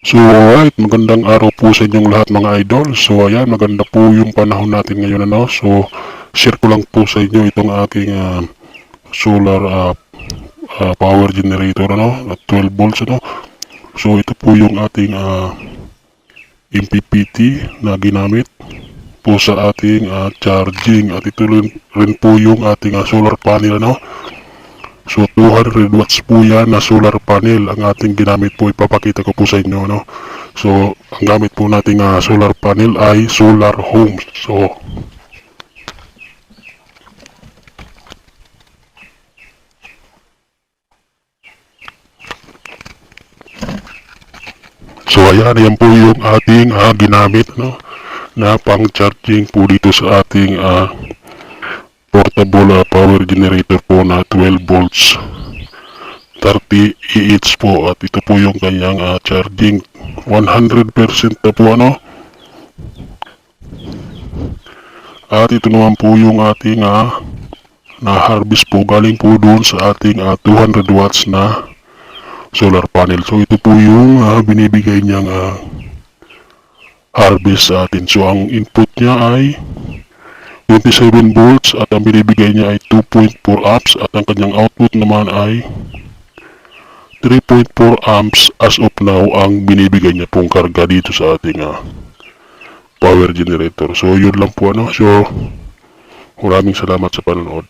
So alright, magandang araw po sa inyong lahat mga idol. So ayan, maganda po yung panahon natin ngayon ano. So share ko lang po sa inyo itong aking solar power generator ano, at 12 volts ano. So ito po yung ating MPPT na ginamit po sa ating charging, at ito rin po yung ating solar panel ano. So 200 watts po yan na solar panel ang ating ginamit po, ipapakita ko po sa inyo no. So ang gamit po nating solar panel ay Solar Homes. So ayan, yan po yung ating ginamit no, na pang charging po dito sa ating portable power generator po na 12 volts 30 EH po, at ito po yung kanyang charging 100% na po ano. At ito naman po yung ating na harvest po galing po doon sa ating 200 watts na solar panel. So ito po yung binibigay niyang harvest sa atin. So ang input niya ay 27 volts at ang binibigay niya ay 2.4 amps, at ang kanyang output naman ay 3.4 amps as of now ang binibigay niya pong karga dito sa ating power generator. So yun lang po ano. So maraming salamat sa panonood.